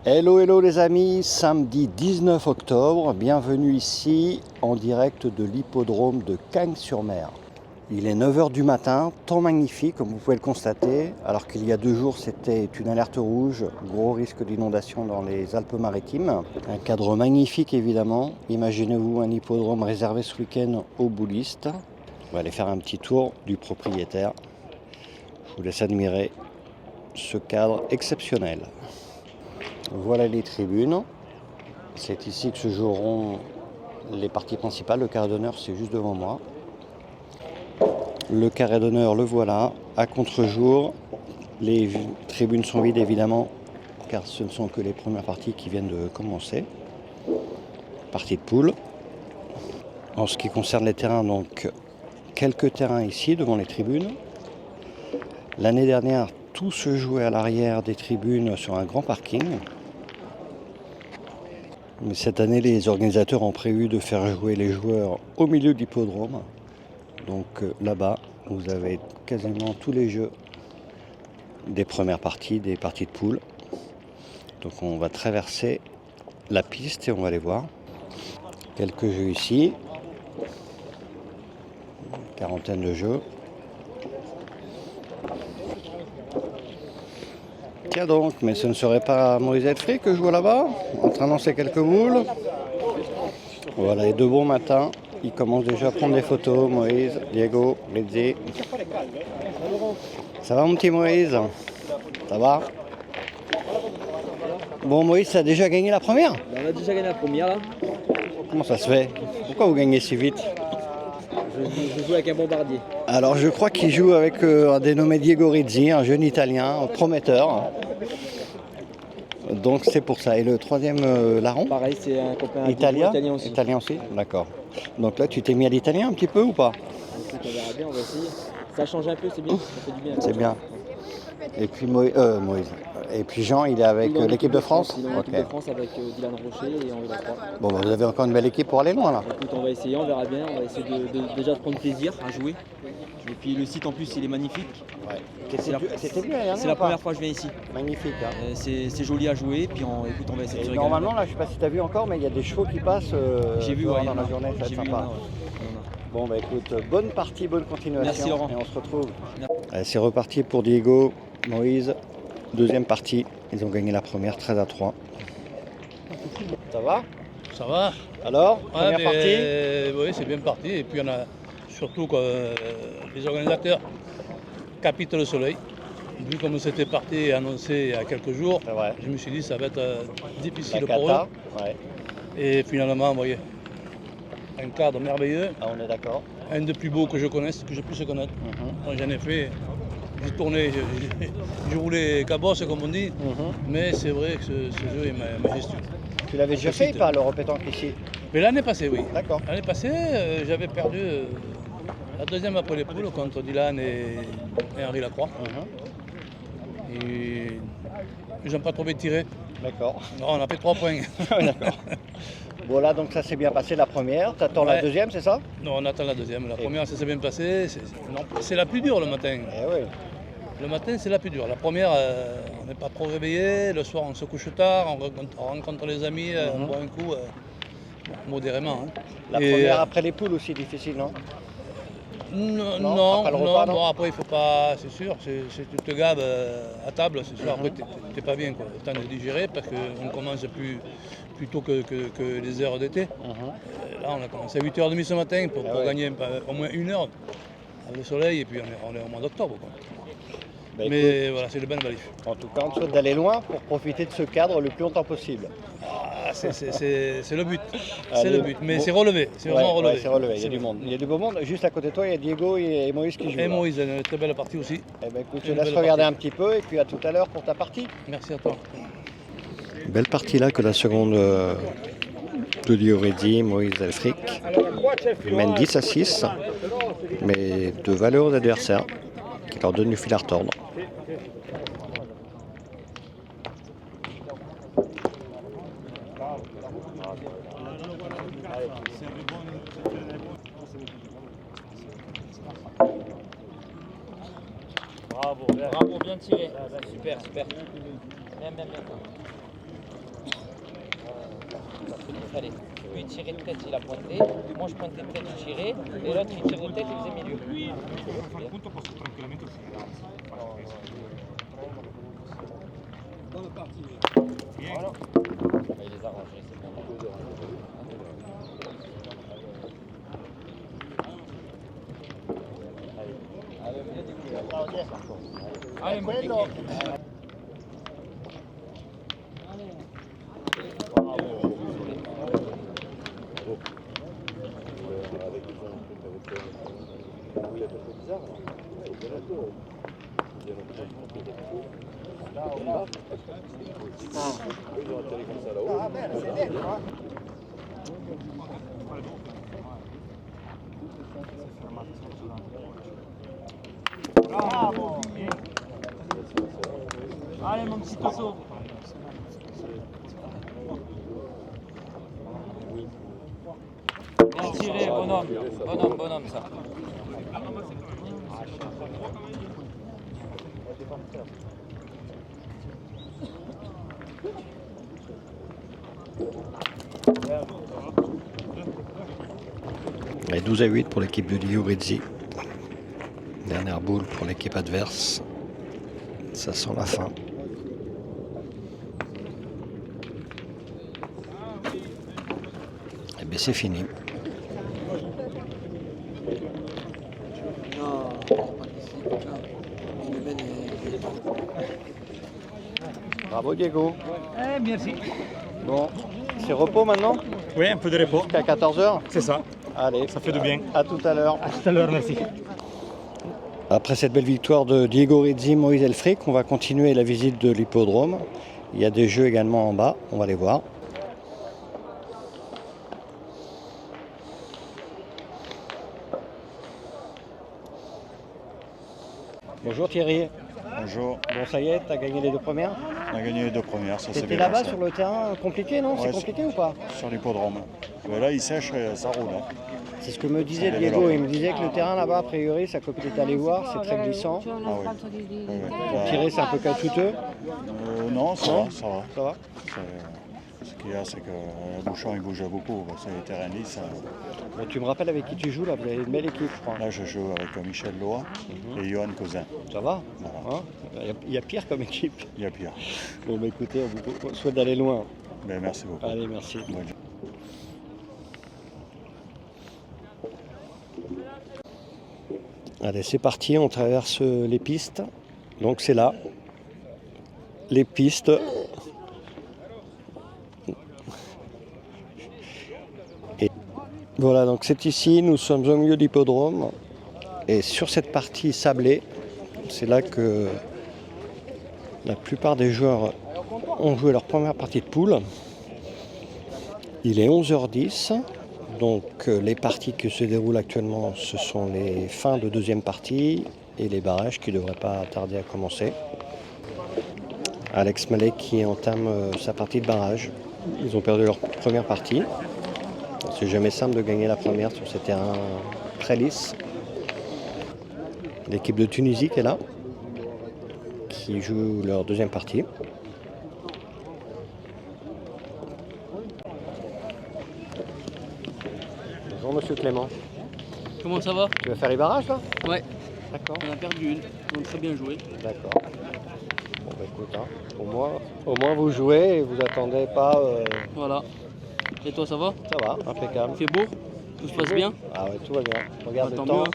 Hello, hello les amis, samedi 19 octobre, bienvenue ici en direct de l'hippodrome de Cagnes-sur-Mer. Il est 9 h du matin, temps magnifique comme vous pouvez le constater, alors qu'il y a 2 jours c'était une alerte rouge, gros risque d'inondation dans les Alpes-Maritimes. Un cadre magnifique évidemment, imaginez-vous un hippodrome réservé ce week-end aux boulistes. On va aller faire un petit tour du propriétaire, je vous laisse admirer ce cadre exceptionnel. Voilà les tribunes, c'est ici que se joueront les parties principales. Le carré d'honneur c'est juste devant moi. Le carré d'honneur le voilà, à contre-jour. Les tribunes sont vides évidemment car ce ne sont que les premières parties qui viennent de commencer. Partie de poule. En ce qui concerne les terrains, donc quelques terrains ici devant les tribunes. L'année dernière, tout se jouait à l'arrière des tribunes sur un grand parking. Mais cette année, les organisateurs ont prévu de faire jouer les joueurs au milieu de l'hippodrome. Donc là-bas, vous avez quasiment tous les jeux des premières parties, des parties de poule. Donc on va traverser la piste et on va les voir. Quelques jeux ici. Une quarantaine de jeux. Tiens donc, mais ce ne serait pas Moïse Elfrick que je vois là-bas, en train de lancer quelques boules. Voilà, et de bon matin, il commence déjà à prendre des photos, Moïse, Diego, Rizzi. Ça va mon petit Moïse? Ça va? Bon Moïse, ça a déjà gagné la première? On a déjà gagné la première là. Comment ça se fait? Pourquoi vous gagnez si vite? Je joue avec un bombardier. Alors je crois qu'il joue avec un dénommé Diego Rizzi, un jeune italien, prometteur. Donc c'est pour ça. Et le troisième larron? Pareil, c'est un copain italien aussi. Italien aussi? D'accord. Donc là tu t'es mis à l'italien un petit peu ou pas? Écoute, on verra bien, on va essayer. Ça change un peu, c'est bien, ça fait du bien. C'est bien. Et puis Moïse. Et puis Jean, il est avec l'équipe de France? Il est en équipe de France avec Dylan Rocher et Henri Lacroix. Bon, bah, vous avez encore une belle équipe pour aller loin là. Écoute, on va essayer, on verra bien. On va essayer déjà de prendre plaisir à jouer. Et puis le site en plus, il est magnifique. Ouais. C'était bien, hein, c'est la première fois que je viens ici. Magnifique. Hein. C'est joli à jouer. Puis écoute, on va essayer de se Et régaler. normalement, là, je sais pas si tu as vu encore, mais il y a des chevaux qui passent J'ai vu, dans la journée. Ça va être sympa. Bon, bah écoute, bonne partie, bonne continuation. Merci Laurent. Et on se retrouve. Allez, c'est reparti pour Diego, Moïse. Deuxième partie. Ils ont gagné la première 13-3. Ça va? Ça va? Alors, Ouais, première partie? Oui, c'est bien parti. Et puis on a surtout les organisateurs captent le soleil. Vu comme c'était parti et annoncé il y a quelques jours, je me suis dit que ça va être difficile pour eux. Ouais. Et finalement, vous voyez, un cadre merveilleux. Ah, on est d'accord. Un des plus beaux que je connaisse, que je puisse connaître. Donc, j'en ai fait, j'ai tourné, j'ai roulé cabosse comme on dit, mais c'est vrai que ce jeu est majestueux. Tu l'avais déjà fait ou pas, le repétanque ici? Mais l'année passée, oui. D'accord. L'année passée, j'avais perdu la deuxième après les poules contre Dylan et Henri Lacroix. Et ils n'ont pas trouvé de tirer. D'accord. Non, on a fait 3 points. D'accord. Bon là, donc ça s'est bien passé la première. Tu attends la deuxième, c'est ça? Non, on attend la deuxième. La première, ça s'est bien passé. C'est la plus dure le matin. Eh oui. Le matin, c'est la plus dure. La première, on n'est pas trop réveillé. Le soir, on se couche tard. On rencontre les amis, on boit un coup modérément. Hein. La première après les poules aussi difficile, non? Non, après le repas, non. Bon, après il faut pas, c'est sûr, si tu te gaves à table, c'est sûr, après t'es pas bien, quoi. Le temps de digérer parce qu'on commence plus tôt que les heures d'été. Là on a commencé à 8h30 ce matin pour gagner au moins 1 heure avec le soleil et puis on est au mois d'octobre. Bah, mais voilà, c'est le bon valif. En tout cas, on te souhaite d'aller loin pour profiter de ce cadre le plus longtemps possible. Ah, c'est le but, c'est le but, mais c'est relevé, c'est vraiment relevé. C'est relevé, il y a du monde. Il y a du beau monde. Juste à côté de toi, il y a Diego et Moïse qui jouent. Et Moïse, une très belle partie aussi. Eh ben, écoute, je te laisse regarder un petit peu et puis à tout à l'heure pour ta partie. Merci à toi. Belle partie là que la seconde de Diego Rizzi, Moïse Elfrick. Ils mènent 10-6, mais de valeureux adversaires qui leur donnent du fil à retordre. Bravo, bien tiré. Super. Bien. fallait. Lui il tirait de tête, il a pointé. Moi je pointais de tête, je tirais. Et l'autre il tire de tête, il faisait milieu. Voilà. Il les a rangés, c'est bon. Allez, quello. Bravo. Allez mon petit osso. Bien tiré, bonhomme. Bonhomme ça. Et 12-8 pour l'équipe de Liurizzi. Dernière boule pour l'équipe adverse. Ça sent la fin. Et bien c'est fini. Bravo Diego. Merci. Bon, c'est repos maintenant Oui, un peu de repos. jusqu'à 14h. C'est ça. Allez, Ça fait du bien. à tout à l'heure. À tout à l'heure, merci. Après cette belle victoire de Diego Rizzi, Moïse Elfric, on va continuer la visite de l'hippodrome. Il y a des jeux également en bas, on va les voir. Bonjour Thierry. Bonjour, Bon ça y est, t'as gagné les deux premières. on a gagné les deux premières, ça c'est T'étais bien là-bas passé. sur le terrain compliqué, non? Ouais, C'est compliqué ou pas? Sur l'hippodrome. Mais là il sèche, ça roule. Hein. C'est ce que me disait Ça Diego, développe. il me disait que le terrain là-bas, a priori, sa copine est allée voir, c'est très glissant. Ah oui. Oui, oui. Pour tirer, c'est un peu caoutchouteux. Non, ça va, ça va. Ça va? Ce qu'il y a, c'est que le bouchon il bouge beaucoup. C'est les terrains lisses. Bon, tu me rappelles avec qui tu joues là? Vous avez une belle équipe, je crois. Là je joue avec Michel Loa et Johan Cousin. Ça va? Voilà. Hein, il y a pire comme équipe. Il y a pire. Bon, bah écoutez, on vous souhaite d'aller loin. Ben, merci beaucoup. Allez, merci. Bonne journée. Allez, c'est parti, on traverse les pistes. Donc c'est là, les pistes. Et voilà, donc c'est ici, nous sommes au milieu de l'hippodrome. Et sur cette partie sablée, c'est là que la plupart des joueurs ont joué leur première partie de poule. Il est 11h10. Donc les parties qui se déroulent actuellement, ce sont les fins de deuxième partie et les barrages qui ne devraient pas tarder à commencer. Alex Malek qui entame sa partie de barrage. Ils ont perdu leur première partie. C'est jamais simple de gagner la première sur ces terrains très lisses. L'équipe de Tunisie qui est là, qui joue leur deuxième partie. Bonjour Monsieur Clément. Comment ça va? Tu vas faire les barrages là? Ouais, D'accord. on a perdu une, donc très bien joué. D'accord. Bon bah écoute, hein, au moins vous jouez et vous attendez pas. Voilà. Et toi ça va? Ça va, impeccable. Il fait beau? Tout se passe bien? Ah ouais, tout va bien. Regarde Bah, le tant temps. mieux.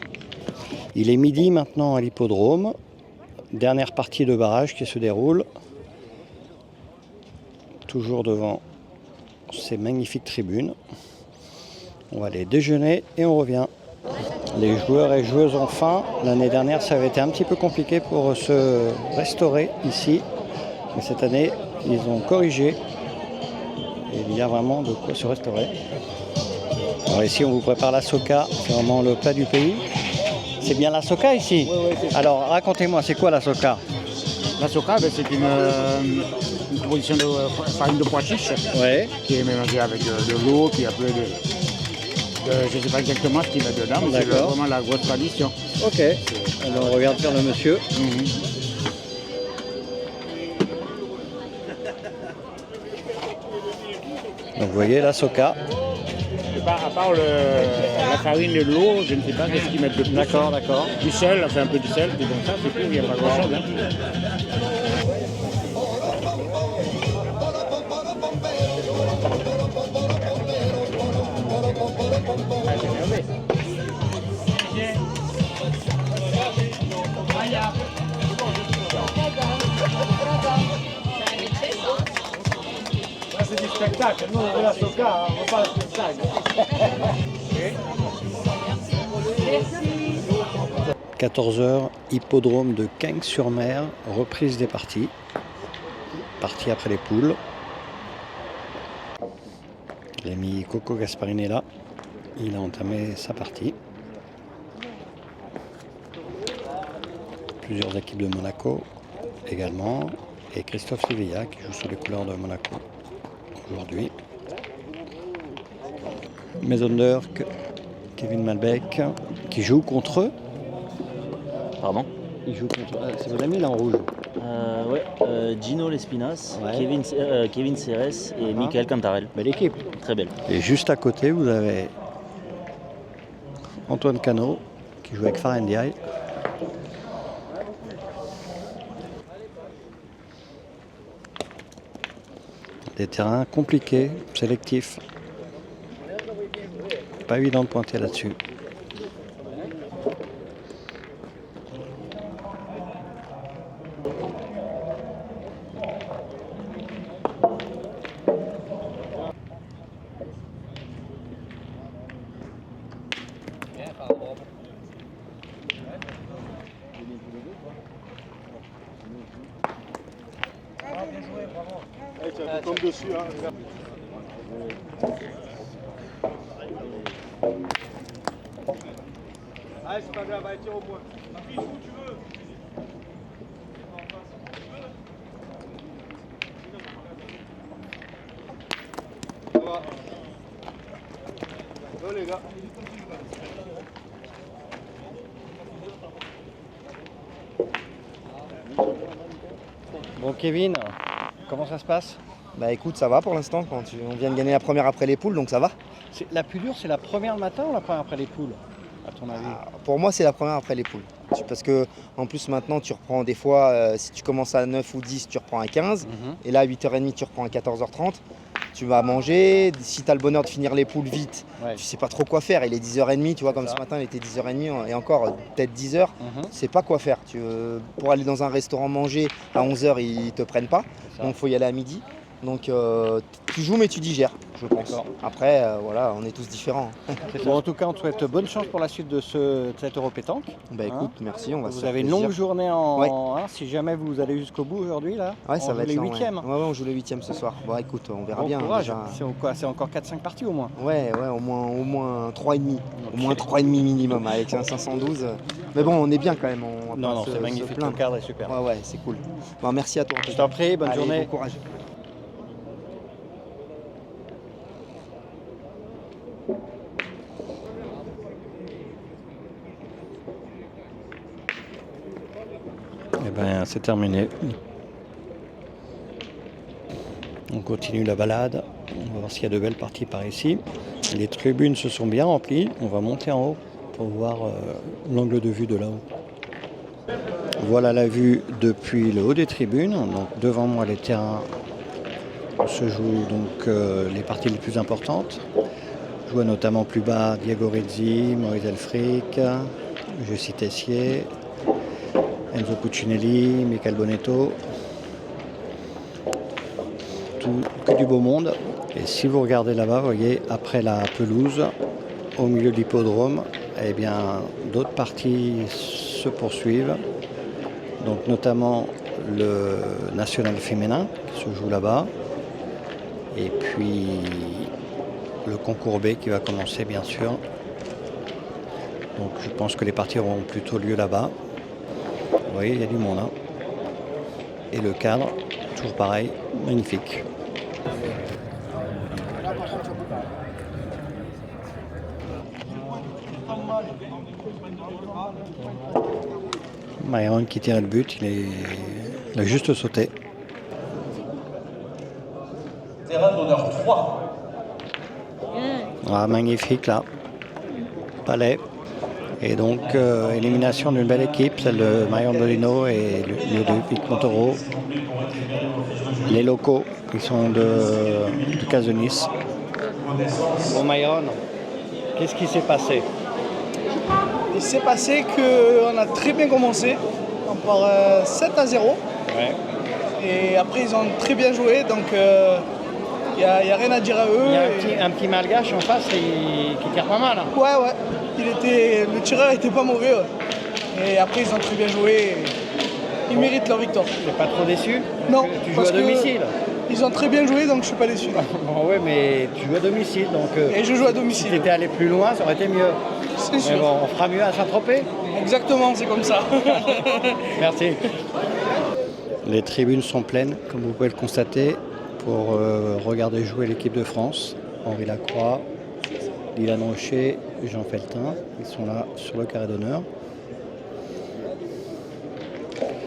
Il est midi maintenant à l'hippodrome. Dernière partie de barrage qui se déroule. Toujours devant ces magnifiques tribunes. On va aller déjeuner et on revient. Les joueurs et joueuses ont faim. L'année dernière, ça avait été un petit peu compliqué pour se restaurer ici. Mais cette année, ils ont corrigé. Et il y a vraiment de quoi se restaurer. Alors ici, on vous prépare la soca. C'est vraiment le plat du pays. C'est bien la soca ici? Oui, c'est ça. Alors, racontez-moi, c'est quoi la soca? La soca, c'est une composition de farine de pois chiche Ouais. qui est mélangée avec de l'eau, puis après je ne sais pas exactement ce qu'il met dedans, mais c'est D'accord. vraiment la grosse tradition. Ok. Alors, on regarde faire le monsieur. Donc vous voyez la soca. À part la farine et l'eau, je ne sais pas qu'est-ce qu'ils mettent de plus. D'accord, d'accord. Du sel, on fait un peu du sel, puis comme ça, c'est tout, il n'y a pas grand-chose. Hein. C'est du spectacle, nous on veut la soca, on veut pas le spectacle. 14h, hippodrome de Cagnes-sur-Mer, reprise des parties. Partie après les poules. L'ami Coco Gasparini est là. Il a entamé sa partie. Plusieurs équipes de Monaco également. Et Christophe Sevilla qui joue sous les couleurs de Monaco aujourd'hui. Maison d'Urk, Kevin Malbec qui joue contre eux. Pardon. Il joue contre. C'est vos amis là en rouge. Gino Lespinas, Ouais. Kevin Serres et Michael Cantarel. Belle équipe. Très belle. Et juste à côté, vous avez Antoine Cano qui joue avec Far Ndiaye. Des terrains compliqués, sélectifs. Pas évident de pointer là-dessus. Comme dessus, hein, regarde. Allez, c'est pas grave, allez, tire au point. Où tu veux. Ça va. Go les gars. Bon Kevin, comment ça se passe? Bah écoute, ça va pour l'instant. On vient de gagner la première après les poules, donc ça va. La plus dure, c'est la première le matin ou la première après les poules, à ton avis? Pour moi, c'est la première après les poules. Parce que en plus maintenant, tu reprends des fois, si tu commences à 9 ou 10, tu reprends à 15. Et là, à 8h30, tu reprends à 14h30. Tu vas manger. Si tu as le bonheur de finir les poules vite, tu sais pas trop quoi faire. Il est 10h30, tu vois, comme ce matin, il était 10h30 et encore peut-être 10h. Tu sais pas quoi faire. Pour aller dans un restaurant manger à 11h, ils te prennent pas. Donc il faut y aller à midi. Donc tu joues mais tu digères, je pense. Après, voilà, on est tous différents. Bon, en tout cas, on te souhaite bonne chance pour la suite de cet Euro pétanque. Bah écoute, merci, on va se Vous faire avez une plaisir. longue journée en si jamais vous allez jusqu'au bout aujourd'hui là. Ouais, ça va être les lent, 8e. Ouais, on joue les 8e ce soir. Bon écoute, on verra Bon bien. courage. Déjà. C'est encore 4-5 parties au moins. Ouais, au moins 3,5. Au moins 3,5 minimum avec un 512. Mais bon, on est bien quand même. On va pas C'est magnifique, plaindre. ton cadre est super. Ouais, c'est cool. Bon, merci à toi. Je t'en prie, bonne Allez, journée. Bon courage. Eh ben, c'est terminé. On continue la balade. On va voir s'il y a de belles parties par ici. Les tribunes se sont bien remplies. On va monter en haut pour voir l'angle de vue de là-haut. Voilà la vue depuis le haut des tribunes. Donc, devant moi, les terrains où se jouent donc, les parties les plus importantes. Je vois notamment plus bas Diego Rizzi, Maurice Elfric, Jussi Tessier, Enzo Cucinelli, Michael Bonetto. Que du beau monde. Et si vous regardez là-bas, vous voyez, après la pelouse, au milieu de l'hippodrome, eh bien, d'autres parties se poursuivent. Donc notamment le national féminin qui se joue là-bas. Et puis le concours B qui va commencer bien sûr. Donc je pense que les parties auront plutôt lieu là-bas. Vous voyez, il y a du monde. Hein. Et le cadre, toujours pareil, magnifique. Myron qui tire le but, il a juste sauté. Terrain d'honneur 3, Ah, magnifique là. Palais. Et donc, élimination d'une belle équipe, celle de Marion Dolino et Ludovic Montoro. Les locaux, qui sont du Cas de Nice. Bon, Myron, qu'est-ce qui s'est passé? Il s'est passé qu'on a très bien commencé. On part 7-0. Ouais. Et après, ils ont très bien joué. Donc, il n'y a rien à dire à eux. Il y a un petit malgache en face qui tire pas mal. Hein. Ouais. Le tireur était pas mauvais. Ouais. Et après, ils ont très bien joué. Ils méritent leur victoire. T'es pas trop déçu? Non. Tu joues à domicile? Ils ont très bien joué, donc je suis pas déçu. Bon, ouais, mais tu joues à domicile. Donc, et je joue à domicile. Si tu étais allé plus loin, ça aurait été mieux. C'est sûr. Mais bon, on fera mieux à Saint-Tropez. Exactement, c'est comme ça. Merci. Les tribunes sont pleines, comme vous pouvez le constater, pour regarder jouer l'équipe de France. Henri Lacroix, Dylan Rocher, Jean Feltin, ils sont là sur le carré d'honneur.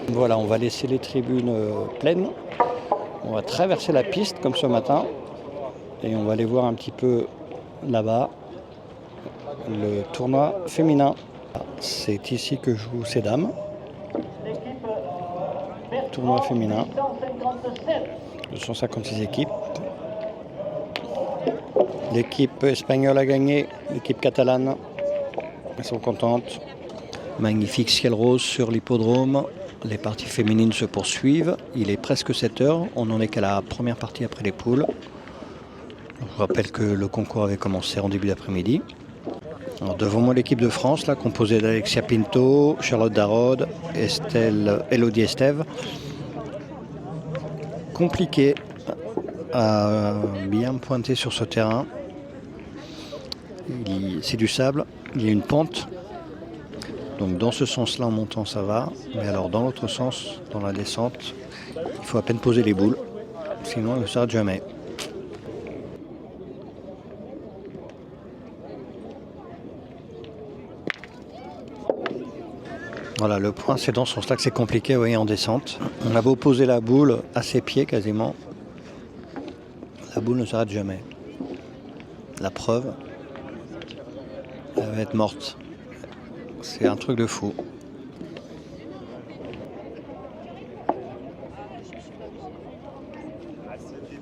Voilà, on va laisser les tribunes pleines. On va traverser la piste comme ce matin et on va aller voir un petit peu là-bas le tournoi féminin. C'est ici que jouent ces dames. Tournoi féminin. 256 équipes. L'équipe espagnole a gagné, l'équipe catalane. Elles sont contentes. Magnifique ciel rose sur l'hippodrome. Les parties féminines se poursuivent. Il est presque 7 heures. On n'en est qu'à la première partie après les poules. Je rappelle que le concours avait commencé en début d'après-midi. Alors devant moi, l'équipe de France, là, composée d'Alexia Pinto, Charlotte Darod, Elodie Estève. Compliqué à bien pointer sur ce terrain. C'est du sable, il y a une pente. Donc dans ce sens-là, en montant, ça va. Mais alors dans l'autre sens, dans la descente, il faut à peine poser les boules. Sinon, elle ne s'arrête jamais. Voilà, le point, c'est dans ce sens-là que c'est compliqué, vous voyez, en descente. On a beau poser la boule à ses pieds quasiment. La boule ne s'arrête jamais. La preuve, elle va être morte. C'est un truc de fou.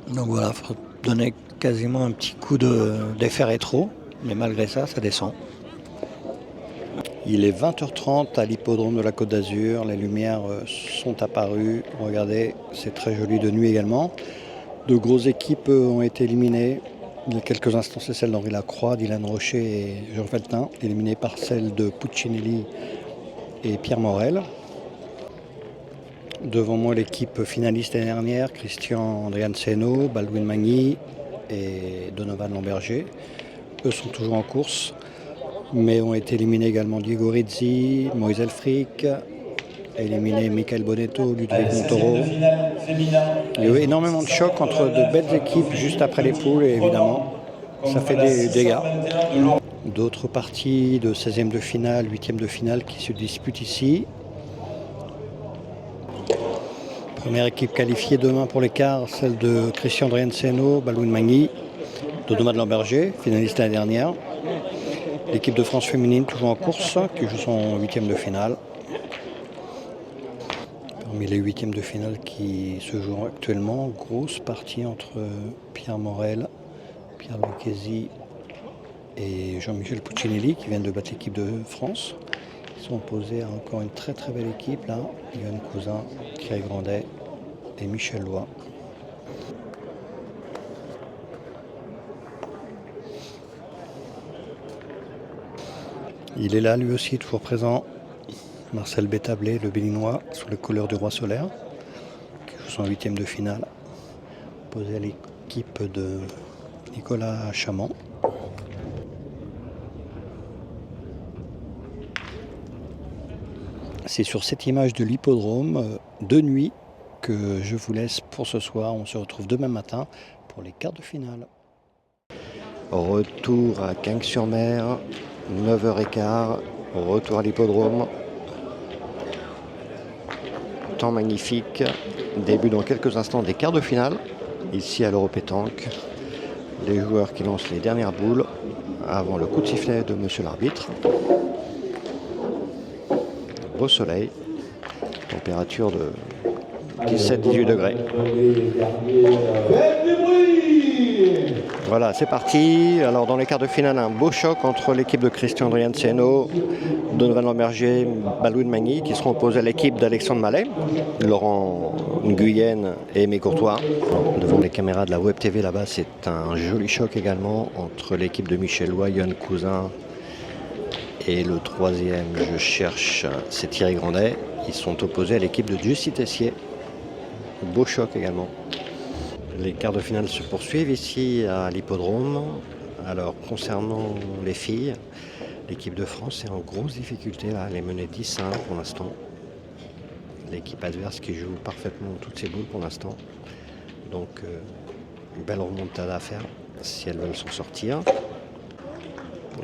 Donc voilà, il faut donner quasiment un petit coup d'effet rétro, mais malgré ça, ça descend. Il est 20h30 à l'hippodrome de la Côte d'Azur, les lumières sont apparues. Regardez, c'est très joli de nuit également. De grosses équipes ont été éliminées. Il y a quelques instants, c'est celle d'Henri Lacroix, Dylan Rocher et Jean Feltin, éliminées par celle de Puccinelli et Pierre Morel. Devant moi, l'équipe finaliste l'année dernière, Christian Andrianseno, Baldwin Magny et Donovan Lamberger. Eux sont toujours en course, mais ont été éliminés également Diego Rizzi, Moïse Elfric, éliminé Michael Bonetto, Ludovic Montoro. Il y a eu énormément de chocs entre de belles équipes juste après les poules et évidemment, ça fait des dégâts. D'autres parties de 16e de finale, 8e de finale qui se disputent ici. Première équipe qualifiée demain pour les quarts, celle de Christian Andrianseno, Baldwin Magny, Donovan Lamberger, finaliste l'année dernière. L'équipe de France féminine toujours en course, qui joue son 8e de finale. Parmi les 8e de finale qui se jouent actuellement, grosse partie entre Pierre Morel, Pierre Lucchesi et Jean-Michel Puccinelli qui viennent de battre l'équipe de France. Ils sont opposés à encore une très très belle équipe là, Yoann Cousin, Thierry Grandet et Michel Loy. Il est là lui aussi, toujours présent. Marcel Bétablé, le Béninois, sous les couleurs du Roi Solaire, qui joue son 8e de finale, opposé à l'équipe de Nicolas Chamand. C'est sur cette image de l'hippodrome de nuit que je vous laisse pour ce soir. On se retrouve demain matin pour les quarts de finale. Retour à Cagnes-sur-Mer, 9h15, retour à l'hippodrome. Temps magnifique, début dans quelques instants des quarts de finale, ici à l'Europétanque. Les joueurs qui lancent les dernières boules avant le coup de sifflet de monsieur l'arbitre. Beau soleil, température de 17-18 degrés. Voilà, c'est parti. Alors dans les quarts de finale, un beau choc entre l'équipe de Christian Drianceno, Donovan Lemberger, Balouine Magny, qui seront opposés à l'équipe d'Alexandre Mallet, Laurent Nguyen et Aimé Courtois. Devant les caméras de la Web TV là-bas, c'est un joli choc également entre l'équipe de Michel Loy, Yann Cousin et le troisième, je cherche, c'est Thierry Grandet. Ils sont opposés à l'équipe de Jussi Tessier. Beau choc également. Les quarts de finale se poursuivent ici à l'hippodrome. Alors concernant les filles, l'équipe de France est en grosse difficulté là. Elle est menée 10-1 pour l'instant. L'équipe adverse qui joue parfaitement toutes ses boules pour l'instant. Donc une belle remontada à faire si elles veulent s'en sortir.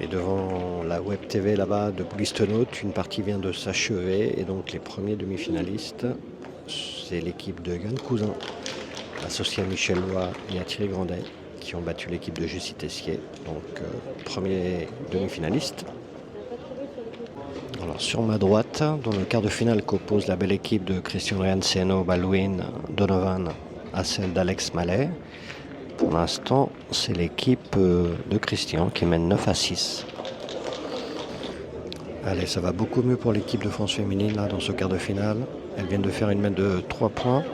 Et devant la Web TV là-bas de Boulistenaut, une partie vient de s'achever. Et donc les premiers demi-finalistes, c'est l'équipe de Yann Cousin, associé à Michel Loy et à Thierry Grandet, qui ont battu l'équipe de Jussi Tessier. Donc premier demi-finaliste. Alors sur ma droite, dans le quart de finale qu'oppose la belle équipe de Christian Drianceno, Balouine, Donovan à celle d'Alex Mallet. Pour l'instant, c'est l'équipe de Christian qui mène 9-6. Allez, ça va beaucoup mieux pour l'équipe de France féminine là, dans ce quart de finale. Elles viennent de faire une mène de 3 points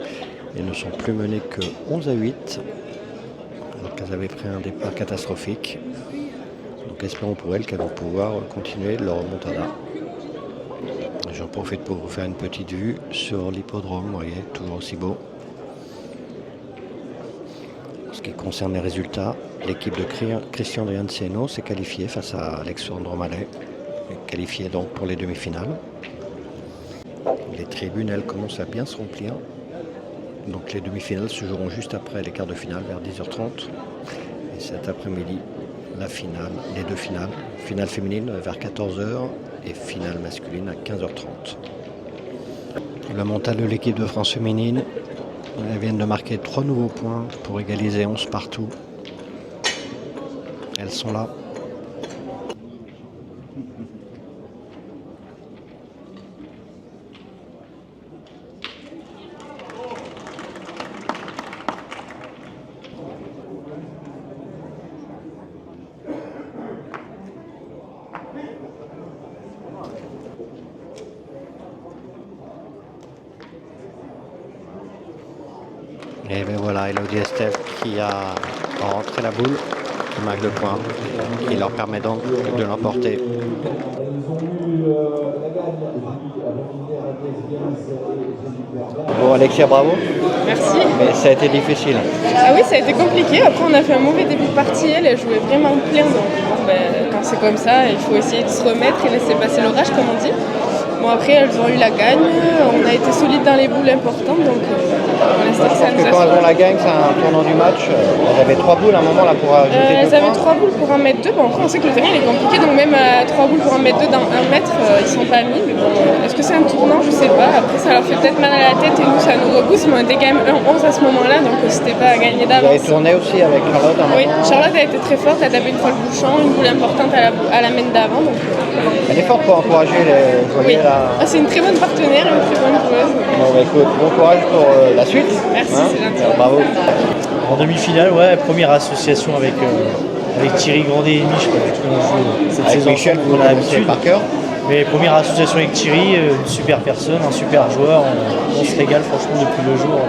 et ne sont plus menées que 11-8. Alors qu'elles avaient pris un départ catastrophique. Donc espérons pour elles qu'elles vont pouvoir continuer leur remontada. J'en profite pour vous faire une petite vue sur l'hippodrome, vous voyez, toujours aussi beau. En ce qui concerne les résultats, l'équipe de Christian Drianceno s'est qualifiée face à Alexandre Mallet, qualifiée donc pour les demi-finales. Les tribunes, elles, commencent à bien se remplir. Donc les demi-finales se joueront juste après les quarts de finale, vers 10h30. Et cet après-midi, la finale, les deux finales. Finale féminine vers 14h et finale masculine à 15h30. Le mental de l'équipe de France féminine. Elles viennent de marquer 3 nouveaux points pour égaliser 11 partout. Elles sont là. Et bien voilà, Elodie Estelle qui a rentré la boule, qui marque le point, qui leur permet donc de l'emporter. Bon Alexia, bravo. Merci. Mais ça a été difficile. Ah oui, ça a été compliqué. Après, on a fait un mauvais début de partie. Elle jouait vraiment plein. Donc bon, quand c'est comme ça, il faut essayer de se remettre et laisser passer l'orage, comme on dit. Bon, après, elles ont eu la gagne. On a été solide dans les boules importantes. Donc, pour l'instant, ça nous a quand elles ont la gagne, c'est un tournant du match. Elles avaient 3 boules à un moment là pour ajouter 2 elles avaient 3 boules pour 1 mètre 2. Bon, après, on sait que le terrain il est compliqué. Donc, même à 3 boules pour 1 mètre 2 dans 1 mètre, ils sont pas mis. Mais bon, est-ce que c'est un tournant? Je sais pas. Après, ça leur fait peut-être mal à la tête et nous, ça nous rebousse. Mais on était quand même 1-11 à ce moment-là. Donc, c'était pas à gagner d'avance. Vous avez tourné aussi avec Charlotte à un moment. Oui, Charlotte a été très forte. Elle a tapé une fois le bouchon, une boule importante à la mène d'avant. Donc, elle est forte pour encourager les oui. joueurs. Ah, c'est une très bonne partenaire, une très bonne joueuse. Bon, bah, écoute, bon courage pour la suite. Merci, c'est gentil. Bravo. En demi-finale, ouais, première association avec Thierry Grandet et Mich, on joue cette avec saison Michel, on a l'habitude. par cœur. Mais première association avec Thierry, une super personne, un super joueur, on se régale franchement depuis le jour.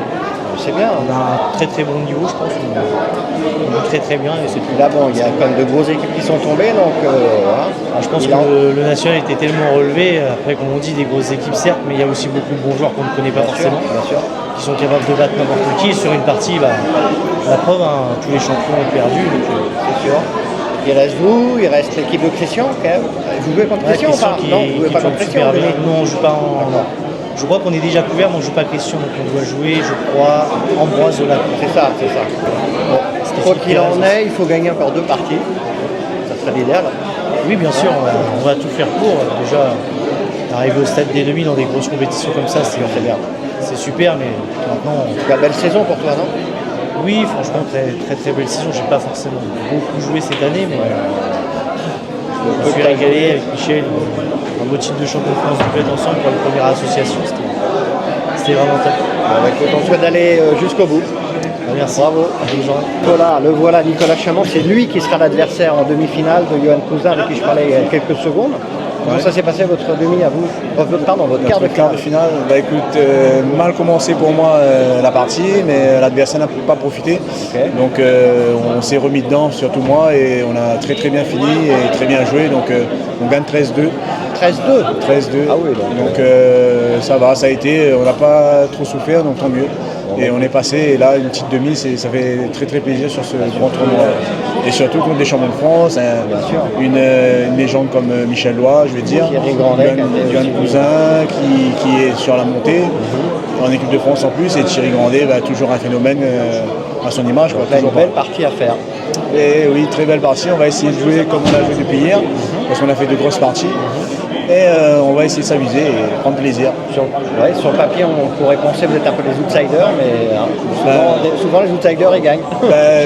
C'est bien. On a un très très bon niveau, je pense. On joue très très bien. Et c'est tout. Là, bon, il y a quand même de grosses équipes qui sont tombées, donc voilà. Je pense que le national était tellement relevé. Après, comme on dit, des grosses équipes certes, mais il y a aussi beaucoup de bons joueurs qu'on ne connaît pas forcément, qui sont capables de battre n'importe qui. Et sur une partie, la preuve, tous les champions ont perdu. C'est sûr. Il reste vous, il reste l'équipe de Christian quand même. Vous jouez contre Christian ou pas? Non, vous jouez pas contre Christian. Non, on joue pas en. Je crois qu'on est déjà couvert, mais on ne joue pas Christian, donc on doit jouer, je crois, Ambroise Zola. C'est ça, c'est ça. Bon, quoi qu'il en est, il faut gagner encore 2 parties. Ça serait l'idéal. Oui, bien sûr, on va tout faire pour. Déjà, arriver au stade des demi dans des grosses compétitions comme ça, c'est bien. C'est super, mais maintenant. C'est une belle saison pour toi, non? Oui, franchement, très belle saison. J'ai pas forcément beaucoup joué cette année, mais je me suis régalé avec Michel. Un beau titre de champion de France de être ensemble pour la première association. C'était vraiment top. Écoute, on souhaite d'aller jusqu'au bout. Merci. Bravo. Le voilà, Nicolas Chamon. C'est lui qui sera l'adversaire en demi-finale de Johan Cousin, avec qui je parlais il y a quelques secondes. Comment ça s'est passé votre demi à vous? Votre quart de finale? Bah écoute, mal commencé pour moi la partie, mais l'adversaire n'a pas profité. Okay. Donc on s'est remis dedans, surtout moi, et on a très bien fini et très bien joué. Donc on gagne 13-2. 13-2. Ah oui, donc ça va, ça a été, on n'a pas trop souffert, donc tant mieux. Et on est passé, et là, une petite demi, ça fait très plaisir sur ce grand tournoi. Et surtout contre des champions de France, une légende comme Michel Lois, je vais dire, Johan Cousin qui est sur la montée, en équipe de France en plus, et Thierry Grandet, toujours un phénomène à son image. Donc là, une belle partie à faire. Et oui, très belle partie, on va essayer de jouer comme on a joué depuis hier, parce qu'on a fait de grosses parties. Et on va essayer de s'amuser et prendre plaisir. Sur le papier, on pourrait penser que vous êtes un peu les outsiders, mais souvent les outsiders, ils gagnent.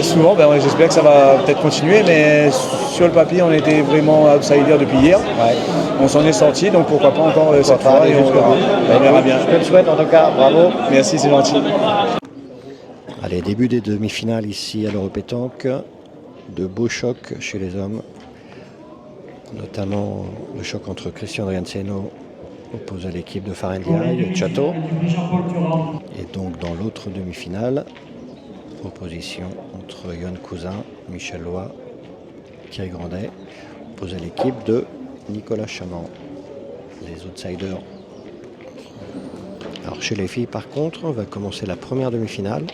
Souvent, j'espère que ça va peut-être continuer, mais sur le papier, on était vraiment outsiders depuis hier. Ouais. On s'en est sorti, donc pourquoi pas encore cette fois, et on verra bien. Je te le souhaite en tout cas, bravo. Merci, c'est gentil. Allez, début des demi-finales ici à l'Europétanque. De beaux chocs chez les hommes. Notamment le choc entre Christian Drianceno opposé à l'équipe de Farendiaï et de Château. Et donc dans l'autre demi-finale, opposition entre Johan Cousin, Michel Lois, Thierry Grandet, opposé à l'équipe de Nicolas Chamon. Les outsiders. Alors chez les filles par contre, on va commencer la première demi-finale.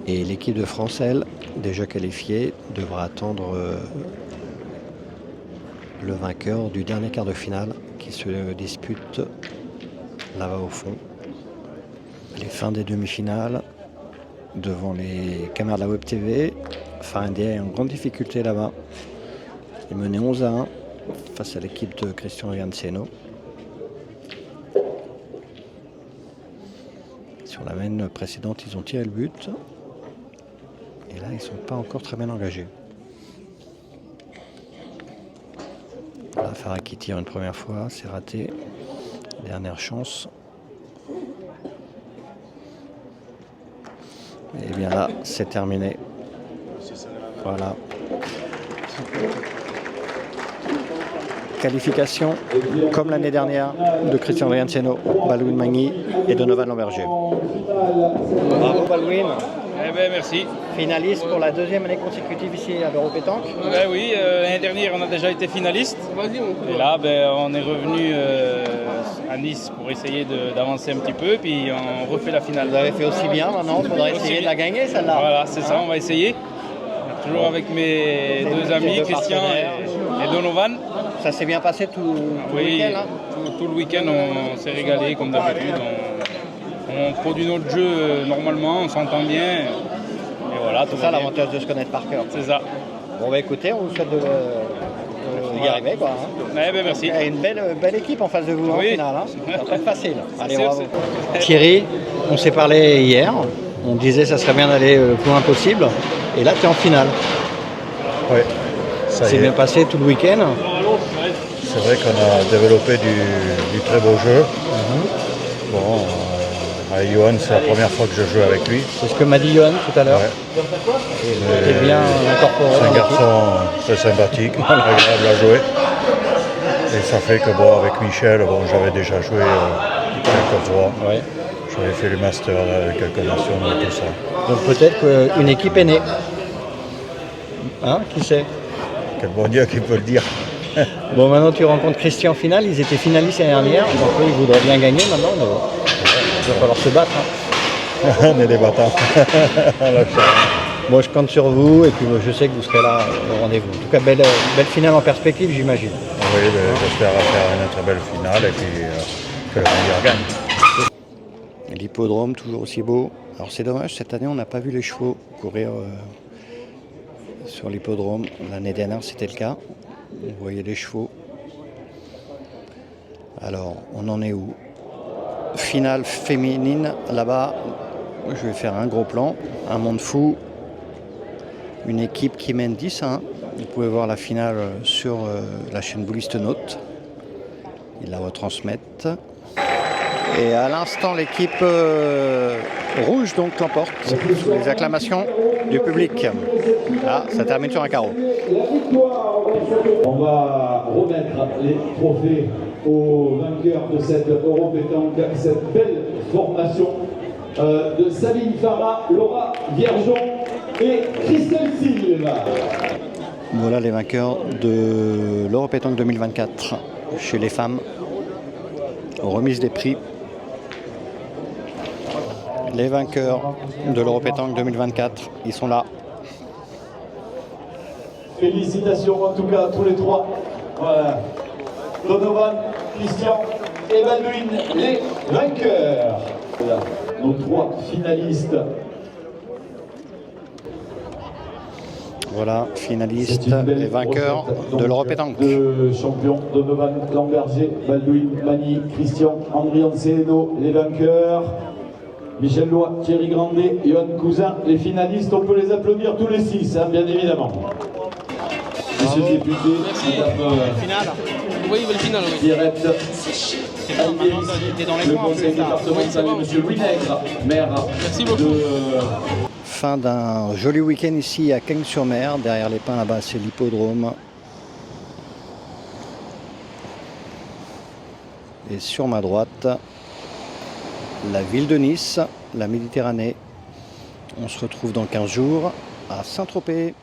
Et l'équipe de France, elle, déjà qualifiée, devra attendre le vainqueur du dernier quart de finale qui se dispute là-bas au fond. Les fins des demi-finales devant les caméras de la Web TV. Farendiaï est en grande difficulté là-bas. Il menait 11-1 face à l'équipe de Christian Drianceno. Sur la main précédente, ils ont tiré le but. Et là, ils ne sont pas encore très bien engagés. Là, Farah qui tire une première fois, c'est raté. Dernière chance. Et bien là, c'est terminé. Voilà. Qualification, comme l'année dernière, de Christian Drianceno, Balouin Magny et Donovan Lamberger. Bravo Balouin. Eh ben, merci. Finaliste pour la deuxième année consécutive ici à l'Europétanque. Oui, l'année dernière on a déjà été finaliste. Et là on est revenu à Nice pour essayer d'avancer un petit peu, puis on refait la finale. Vous avez fait aussi bien maintenant, il faudrait essayer de la gagner celle-là. Voilà, c'est ça, on va essayer. Toujours avec mes deux amis, Christian et Donovan. Ça s'est bien passé tout le week-end hein? Tout le week-end on s'est régalé comme d'habitude. On produit notre jeu normalement, on s'entend bien. Et voilà, c'est ça l'avantage de se connaître par cœur. C'est ça. Bon écoutez, on vous souhaite d'y arriver quoi. Hein. Merci. Il y a une belle équipe en face de vous en finale. Hein. Ça va pas être facile. Allez, bravo. C'est... Thierry, on s'est parlé hier. On disait que ça serait bien d'aller le plus loin possible. Et là tu es en finale. Oui. C'est bien passé tout le week-end. C'est vrai qu'on a développé du très beau jeu. Bon, avec Johan, c'est la première fois que je joue avec lui. C'est ce que m'a dit Johan tout à l'heure. Il est bien incorporé. C'est un garçon très sympathique, agréable à jouer. Et ça fait que avec Michel, j'avais déjà joué quelques fois. Ouais. J'avais fait le master avec quelques nations et tout ça. Donc peut-être qu'une équipe est née. Hein, qui sait? Quel bon Dieu qui peut le dire. Bon, maintenant tu rencontres Christian en finale, ils étaient finalistes l'année dernière, donc eux, ils voudraient bien gagner maintenant, mais il va falloir se battre. Hein. On est des battants. Moi je compte sur vous et puis je sais que vous serez là au rendez-vous. En tout cas, belle finale en perspective, j'imagine. Oui, j'espère faire une très belle finale et puis que le meilleur gagne. L'hippodrome, toujours aussi beau. Alors c'est dommage, cette année on n'a pas vu les chevaux courir sur l'hippodrome. L'année dernière c'était le cas. Vous voyez les chevaux. Alors, on en est où? finale féminine là-bas. Je vais faire un gros plan, un monde fou. Une équipe qui mène 10-1. Vous pouvez voir la finale sur la chaîne Bouliste Note. Ils la retransmettent. Et à l'instant, l'équipe rouge donc l'emporte sous les acclamations du public. Ah, ça termine sur un carreau. On va remettre les trophées aux vainqueurs de cette Europétanque, cette belle formation de Sabine Farah, Laura Viergeon et Christelle Silva. Voilà les vainqueurs de l'Europétanque 2024 chez les femmes. Remise des prix. Les vainqueurs de l'Europétanque 2024, ils sont là. Félicitations en tout cas à tous les trois. Voilà. Donovan, Christian et Baldwin, les vainqueurs. Voilà. Nos trois finalistes. Voilà, finalistes et vainqueurs de l'Europétanque. Deux champions, Donovan Lamberger, Baldwin Magny, Christian André Anseleno, les vainqueurs. Michel Loy, Thierry Grandet, Johan Cousin, les finalistes, on peut les applaudir tous les 6, hein, bien évidemment. Monsieur le député, Finale. Oui, le final, oui. Direct. C'est bon, maintenant t'es dans les Le coins. conseil départemental, monsieur Louis Nègre, maire. Merci beaucoup. Fin d'un joli week-end ici à Cagnes-sur-Mer. Derrière les pins là-bas, c'est l'hippodrome. Et sur ma droite, la ville de Nice, la Méditerranée. On se retrouve dans 15 jours à Saint-Tropez.